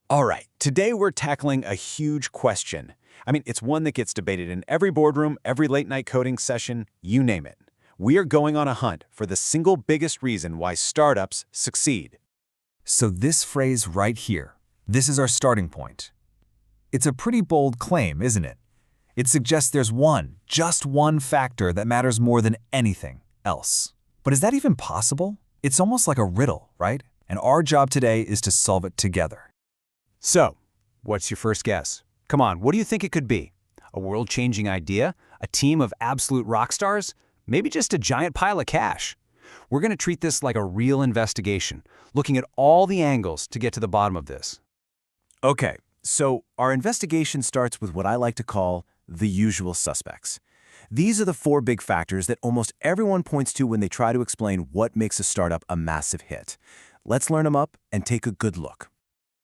All right, today we're tackling a huge question. It's one that gets debated in every boardroom, every late night coding session, you name it. We are going on a hunt for the single biggest reason why startups succeed. So this phrase right here, this is our starting point. It's a pretty bold claim, isn't it? It suggests there's just one factor that matters more than anything else. But is that even possible? It's almost like a riddle, right? And our job today is to solve it together. So, what's your first guess? Come on, what do you think it could be? A world-changing idea? A team of absolute rock stars? Maybe just a giant pile of cash? We're going to treat this like a real investigation, looking at all the angles to get to the bottom of this. Okay, so our investigation starts with what I like to call the usual suspects. These are the four big factors that almost everyone points to when they try to explain what makes a startup a massive hit. Let's learn them up and take a good look.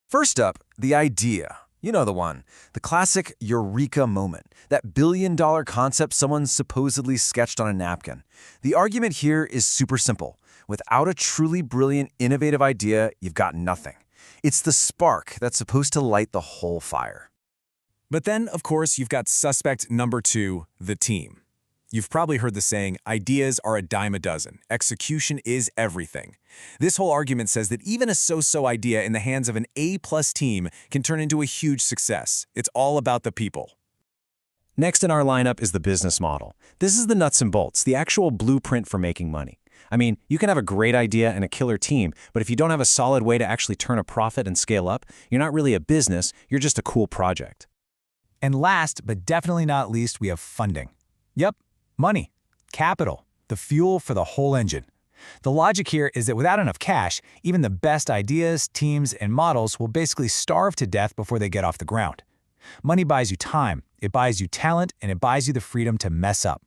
First up, the idea. You know the one. The classic eureka moment. That billion-dollar concept someone supposedly sketched on a napkin. The argument here is super simple. Without a truly brilliant, innovative idea, you've got nothing. It's the spark that's supposed to light the whole fire. But then, of course, you've got suspect number two, the team. You've probably heard the saying, ideas are a dime a dozen. Execution is everything. This whole argument says that even a so-so idea in the hands of an A-plus team can turn into a huge success. It's all about the people. Next in our lineup is the business model. This is the nuts and bolts, the actual blueprint for making money. You can have a great idea and a killer team, but if you don't have a solid way to actually turn a profit and scale up, you're not really a business, you're just a cool project. And last, but definitely not least, we have funding. Yep, money, capital, the fuel for the whole engine. The logic here is that without enough cash, even the best ideas, teams, and models will basically starve to death before they get off the ground. Money buys you time, it buys you talent, and it buys you the freedom to mess up.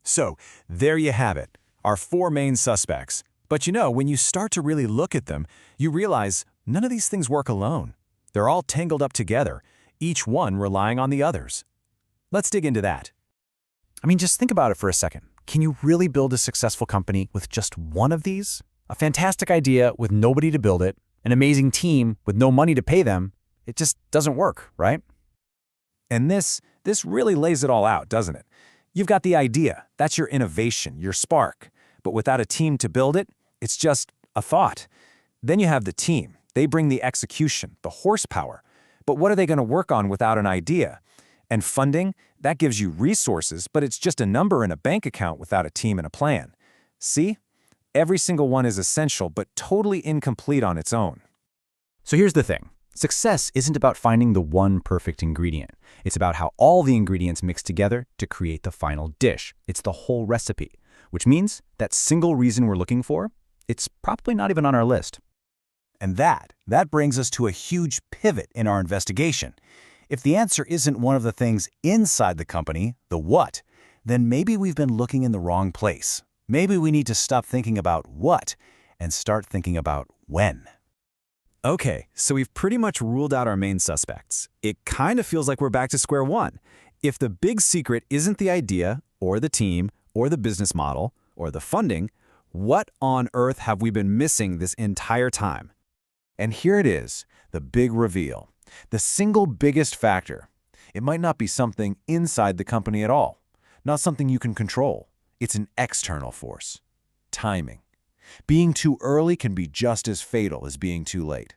So, there you have it, our four main suspects. But when you start to really look at them, you realize none of these things work alone. They're all tangled up together, each one relying on the others. Let's dig into that. Just think about it for a second. Can you really build a successful company with just one of these? A fantastic idea with nobody to build it, an amazing team with no money to pay them, it just doesn't work, right? And this really lays it all out, doesn't it? You've got the idea, that's your innovation, your spark. But without a team to build it, it's just a thought. Then you have the team. They bring the execution, the horsepower. But what are they going to work on without an idea? And funding, that gives you resources, but it's just a number in a bank account without a team and a plan. See? Every single one is essential, but totally incomplete on its own. So here's the thing. Success isn't about finding the one perfect ingredient. It's about how all the ingredients mix together to create the final dish. It's the whole recipe, which means that single reason we're looking for, it's probably not even on our list. And that brings us to a huge pivot in our investigation. If the answer isn't one of the things inside the company, the what, then maybe we've been looking in the wrong place. Maybe we need to stop thinking about what and start thinking about when. Okay, so we've pretty much ruled out our main suspects. It kind of feels like we're back to square one. If the big secret isn't the idea, or the team, or the business model, or the funding, what on earth have we been missing this entire time? And here it is, the big reveal. The single biggest factor. It might not be something inside the company at all, not something you can control. It's an external force. Timing. Being too early can be just as fatal as being too late.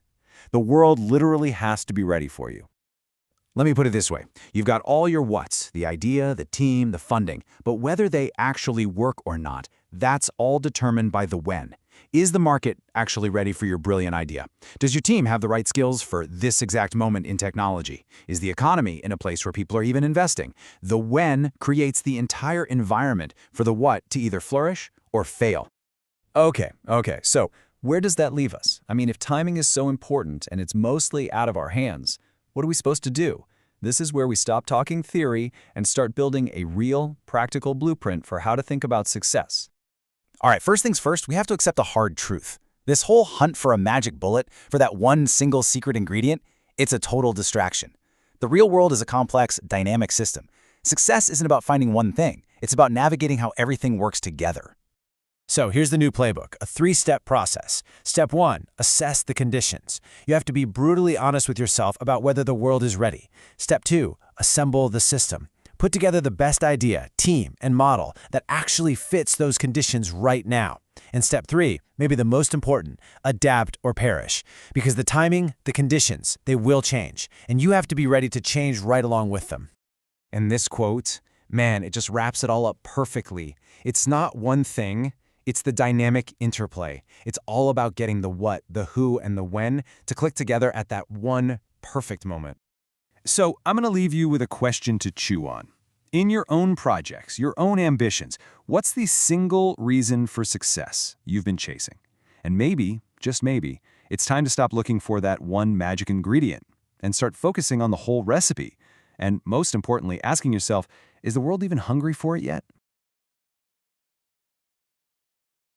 The world literally has to be ready for you. Let me put it this way. You've got all your whats, the idea, the team, the funding, but whether they actually work or not, that's all determined by the when. Is the market actually ready for your brilliant idea? Does your team have the right skills for this exact moment in technology? Is the economy in a place where people are even investing? The when creates the entire environment for the what to either flourish or fail. Okay, so where does that leave us? If timing is so important and it's mostly out of our hands, what are we supposed to do? This is where we stop talking theory and start building a real, practical blueprint for how to think about success. All right, first things first, we have to accept a hard truth. This whole hunt for a magic bullet, for that one single secret ingredient, it's a total distraction. The real world is a complex, dynamic system. Success isn't about finding one thing. It's about navigating how everything works together. So here's the new playbook, a 3-step process. Step 1, assess the conditions. You have to be brutally honest with yourself about whether the world is ready. Step 2, assemble the system. Put together the best idea, team, and model that actually fits those conditions right now. And step 3, maybe the most important, adapt or perish. Because the timing, the conditions, they will change. And you have to be ready to change right along with them. And this quote, man, it just wraps it all up perfectly. It's not one thing. It's the dynamic interplay. It's all about getting the what, the who, and the when to click together at that one perfect moment. So I'm going to leave you with a question to chew on. In your own projects, your own ambitions, what's the single reason for success you've been chasing? And maybe, just maybe, it's time to stop looking for that one magic ingredient and start focusing on the whole recipe. And most importantly, asking yourself, is the world even hungry for it yet?